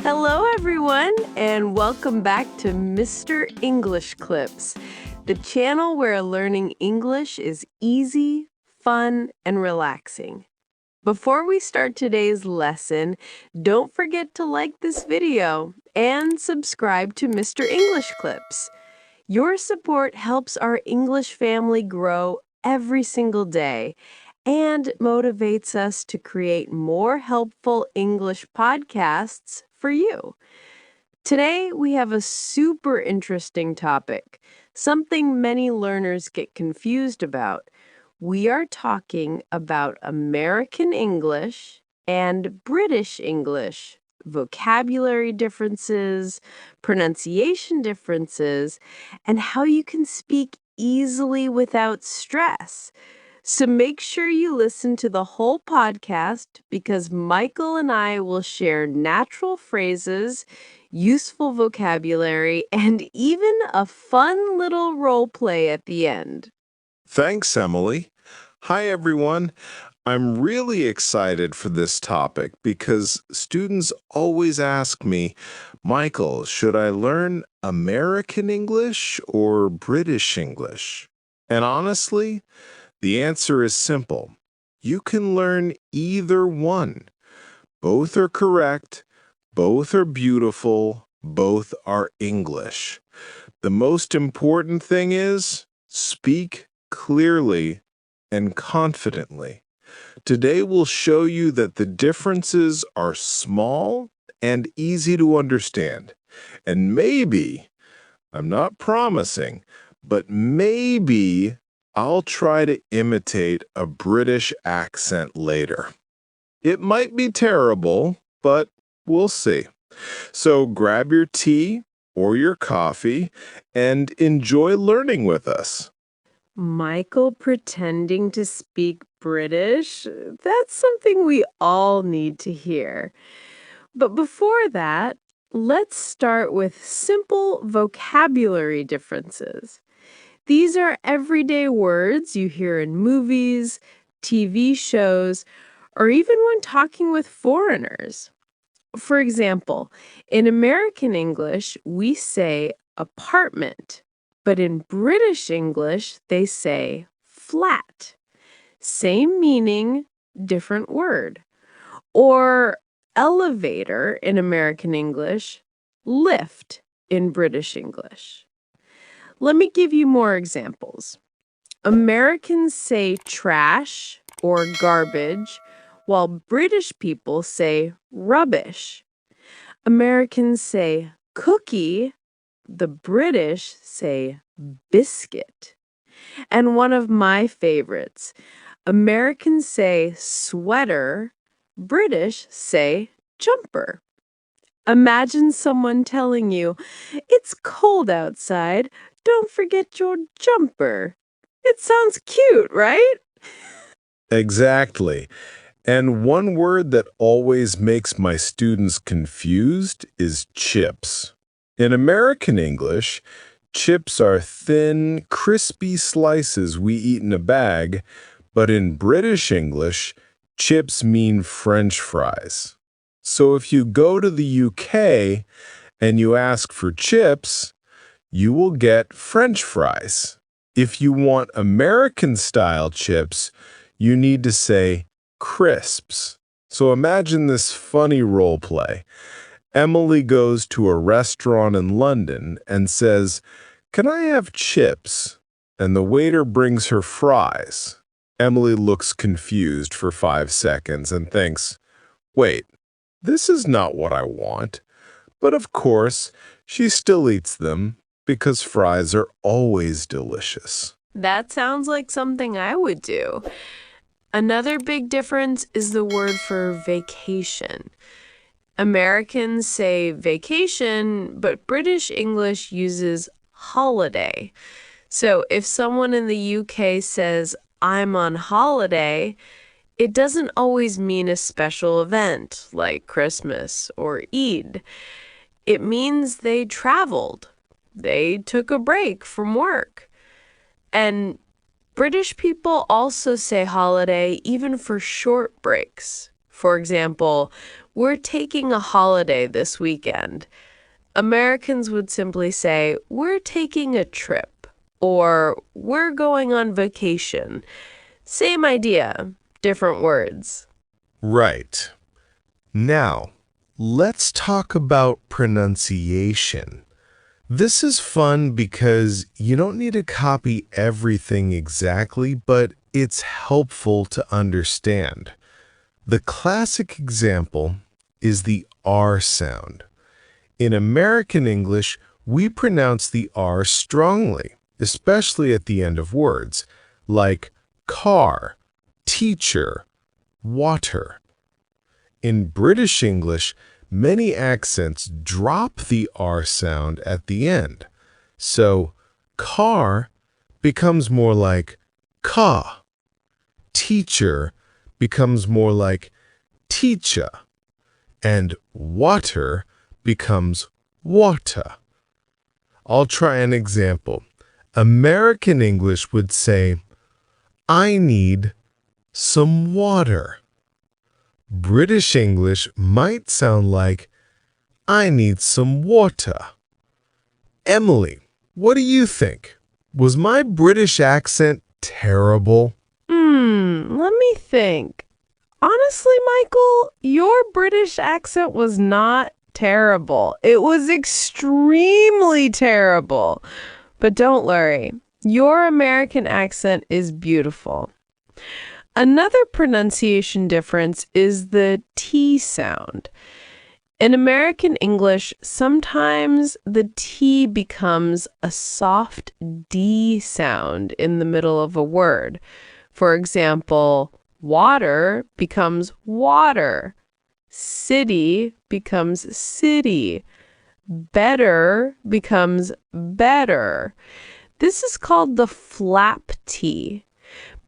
Hello, everyone, and welcome back to Mr. English Clips, the channel where learning English is easy, fun, and relaxing. Before we start today's lesson, don't forget to like this video and subscribe to Mr. English Clips. Your support helps our English family grow every single day and motivates us to create more helpful English podcasts for you. Today, we have a super interesting topic, something many learners get confused about. We are talking about American English and British English, vocabulary differences, pronunciation differences, and how you can speak easily without stress. So make sure you listen to the whole podcast because Michael and I will share natural phrases, useful vocabulary, and even a fun little role play at the end. Thanks, Emily. Hi, everyone. I'm really excited for this topic because students always ask me, Michael, should I learn American English or British English? And honestly, the answer is simple. You can learn either one. Both are correct, both are beautiful, both are English. The most important thing is speak clearly and confidently. Today we'll show you that the differences are small and easy to understand. And maybe, I'm not promising, but maybe I'll try to imitate a British accent later. It might be terrible, but we'll see. So grab your tea or your coffee and enjoy learning with us. Michael pretending to speak British? That's something we all need to hear. But before that, let's start with simple vocabulary differences. These are everyday words you hear in movies, TV shows, or even when talking with foreigners. For example, in American English, we say apartment, but in British English, they say flat. Same meaning, different word. Or elevator in American English, lift in British English. Let me give you more examples. Americans say trash or garbage, while British people say rubbish. Americans say cookie, the British say biscuit. And one of my favorites, Americans say sweater, British say jumper. Imagine someone telling you, "It's cold outside, don't forget your jumper." It sounds cute, right? Exactly. And one word that always makes my students confused is chips. In American English, chips are thin, crispy slices we eat in a bag, but in British English, chips mean French fries. So if you go to the UK and you ask for chips, you will get French fries. If you want American-style chips, you need to say crisps. So imagine this funny role play. Emily goes to a restaurant in London and says, "Can I have chips?" And the waiter brings her fries. Emily looks confused for 5 seconds and thinks, "Wait, this is not what I want." But of course, she still eats them because fries are always delicious. That sounds like something I would do. Another big difference is the word for vacation. Americans say vacation, but British English uses holiday. So if someone in the UK says, "I'm on holiday," it doesn't always mean a special event like Christmas or Eid. It means they traveled. They took a break from work. And British people also say holiday even for short breaks. For example, we're taking a holiday this weekend. Americans would simply say, we're taking a trip, or we're going on vacation. Same idea, different words. Right. Now, let's talk about pronunciation. This is fun because you don't need to copy everything exactly, but it's helpful to understand. The classic example is the R sound. In American English, we pronounce the R strongly, especially at the end of words, like car, teacher, water. In British English, many accents drop the R sound at the end. So, car becomes more like ka. Teacher becomes more like teacher. And water becomes water. I'll try an example. American English would say, I need some water. British English might sound like, I need some water. Emily, what do you think? Was my British accent terrible? Let me think. Honestly, Michael, your British accent was not terrible. It was extremely terrible. But don't worry, your American accent is beautiful. Another pronunciation difference is the T sound. In American English, sometimes the T becomes a soft D sound in the middle of a word. For example, water becomes water. City becomes city. Better becomes better. This is called the flap T.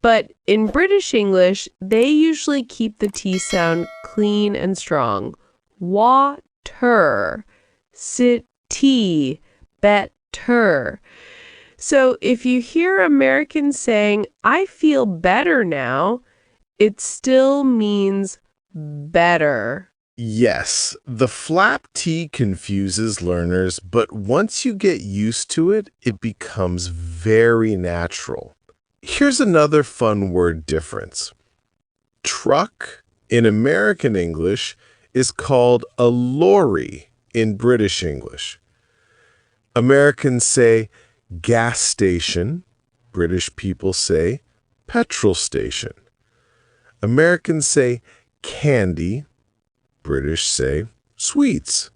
But in British English, they usually keep the T sound clean and strong. Water, city, better. So if you hear Americans saying, I feel better now, it still means better. Yes, the flap T confuses learners, but once you get used to it, it becomes very natural. Here's another fun word difference. Truck in American English is called a lorry in British English. Americans say gas station. British people say petrol station. Americans say candy. British say sweets.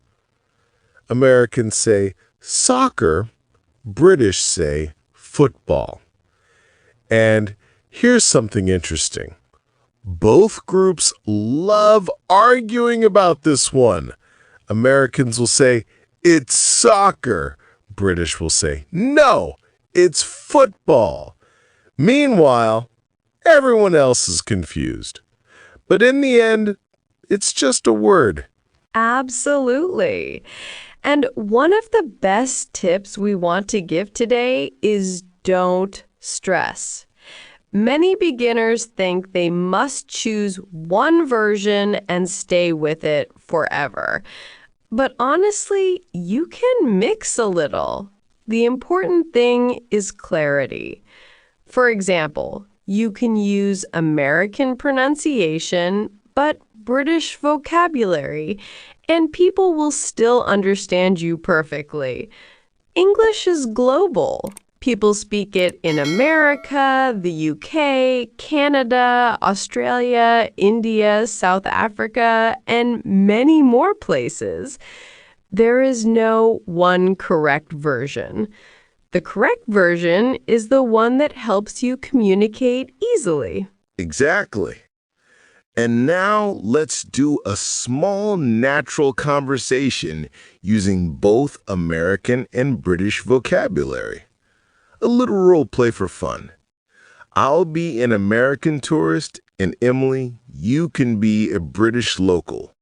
Americans say soccer. British say football. And here's something interesting. Both groups love arguing about this one. Americans will say, it's soccer. British will say, no, it's football. Meanwhile, everyone else is confused. But in the end, it's just a word. Absolutely. And one of the best tips we want to give today is don't stress. Many beginners think they must choose one version and stay with it forever. But honestly, you can mix a little. The important thing is clarity. For example, you can use American pronunciation, but British vocabulary, and people will still understand you perfectly. English is global. People speak it in America, the UK, Canada, Australia, India, South Africa, and many more places. There is no one correct version. The correct version is the one that helps you communicate easily. Exactly. And now let's do a small natural conversation using both American and British vocabulary. A little role play for fun. I'll be an American tourist, and Emily, you can be a British local.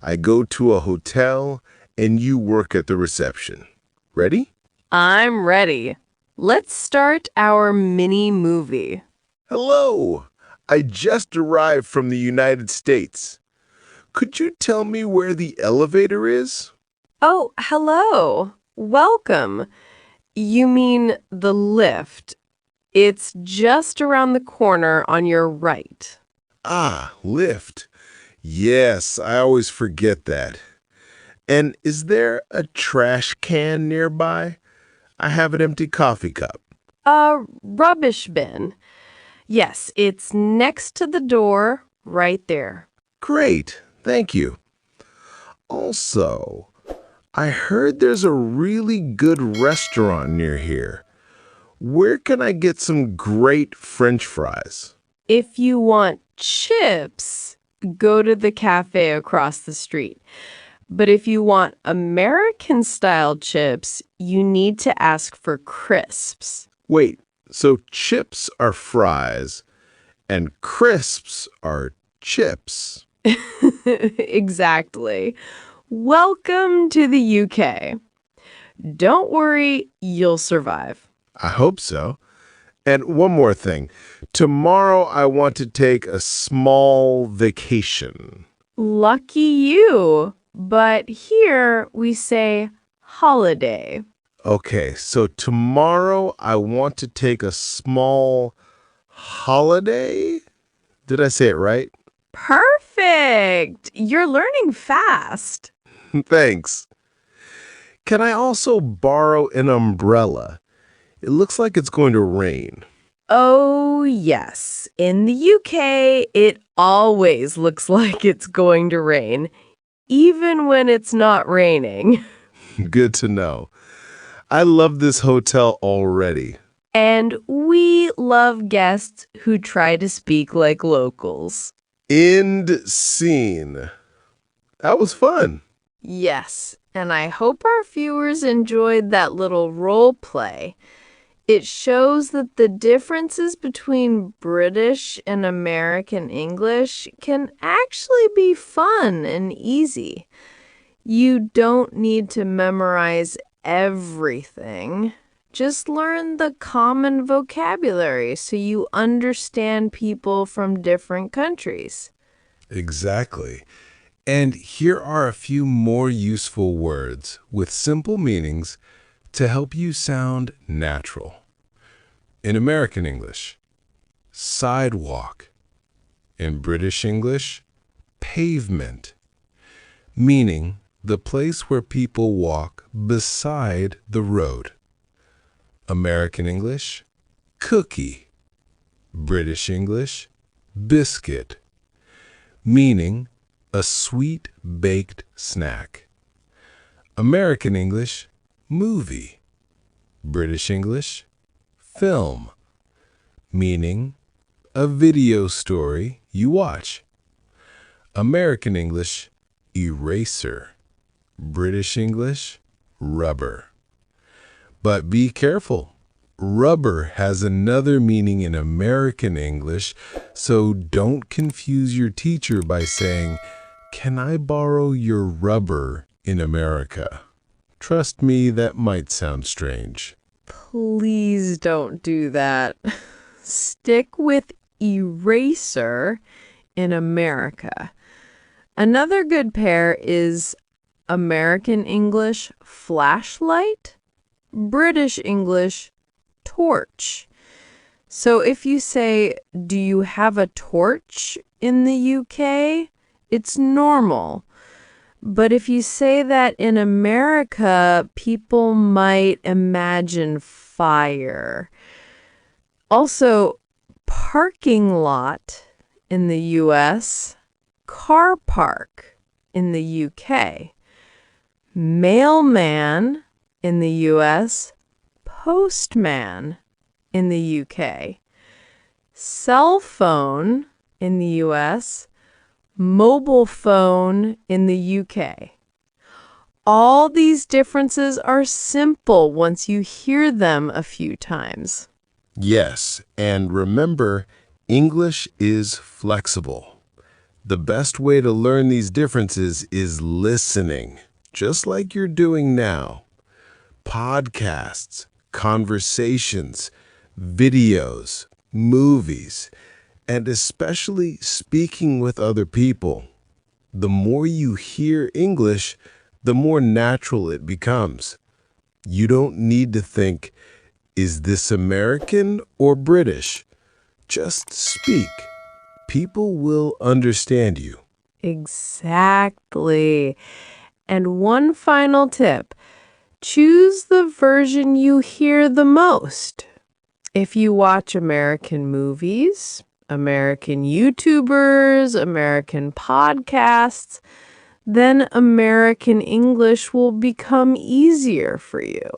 I go to a hotel, and you work at the reception. Ready? I'm ready. Let's start our mini movie. Hello! I just arrived from the United States. Could you tell me where the elevator is? Oh, hello. Welcome. You mean the lift. It's just around the corner on your right. Ah, lift. Yes, I always forget that. And is there a trash can nearby? I have an empty coffee cup. A rubbish bin. Yes, it's next to the door right there. Great, thank you. Also, I heard there's a really good restaurant near here. Where can I get some great French fries? If you want chips, go to the cafe across the street. But if you want American-style chips, you need to ask for crisps. Wait, so chips are fries and crisps are chips? Exactly. Welcome to the UK. Don't worry, you'll survive. I hope so. And one more thing. Tomorrow I want to take a small vacation. Lucky you. But here we say holiday. Okay, so tomorrow I want to take a small holiday? Did I say it right? Perfect! You're learning fast. Thanks. Can I also borrow an umbrella? It looks like it's going to rain. Oh, yes. In the UK, it always looks like it's going to rain, even when it's not raining. Good to know. I love this hotel already. And we love guests who try to speak like locals. End scene. That was fun. Yes, and I hope our viewers enjoyed that little role play. It shows that the differences between British and American English can actually be fun and easy. You don't need to memorize everything. Just learn the common vocabulary so you understand people from different countries. Exactly. And here are a few more useful words with simple meanings to help you sound natural. In American English, sidewalk. In British English, pavement, meaning the place where people walk beside the road. American English, cookie. British English, biscuit, meaning a sweet baked snack. American English, movie. British English, film, meaning a video story you watch. American English, eraser. British English, rubber. But be careful. Rubber has another meaning in American English, so don't confuse your teacher by saying, "Can I borrow your rubber in America?" Trust me, that might sound strange. Please don't do that. Stick with eraser in America. Another good pair is American English flashlight, British English torch. So if you say, "Do you have a torch in the UK?" it's normal. But if you say that in America, people might imagine fire. Also, parking lot in the US, car park in the UK, mailman in the US, postman in the UK, cell phone in the US, mobile phone in the UK. All these differences are simple once you hear them a few times. Yes, and remember, English is flexible. The best way to learn these differences is listening, just like you're doing now. Podcasts, conversations, videos, movies, and especially speaking with other people. The more you hear English, the more natural it becomes. You don't need to think, is this American or British? Just speak. People will understand you. Exactly. And one final tip. Choose the version you hear the most. If you watch American movies, American YouTubers, American podcasts, then American English will become easier for you.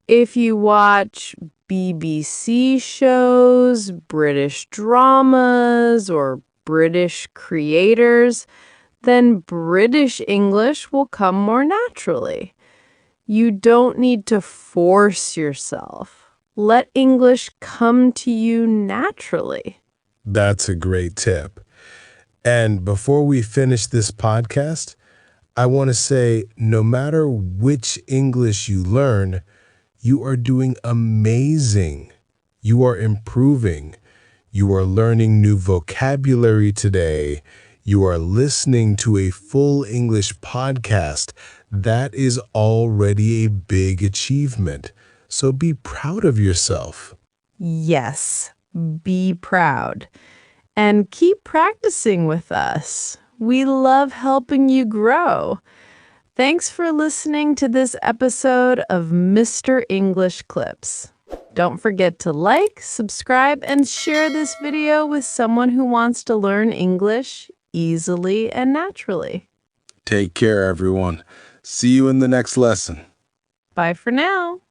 If you watch BBC shows, British dramas, or British creators, then British English will come more naturally. You don't need to force yourself. Let English come to you naturally. That's a great tip. And before we finish this podcast, I want to say no matter which English you learn, you are doing amazing. You are improving. You are learning new vocabulary today. You are listening to a full English podcast. That is already a big achievement. So be proud of yourself. Yes, be proud. And keep practicing with us. We love helping you grow. Thanks for listening to this episode of Mr. English Clips. Don't forget to like, subscribe, and share this video with someone who wants to learn English easily and naturally. Take care, everyone. See you in the next lesson. Bye for now.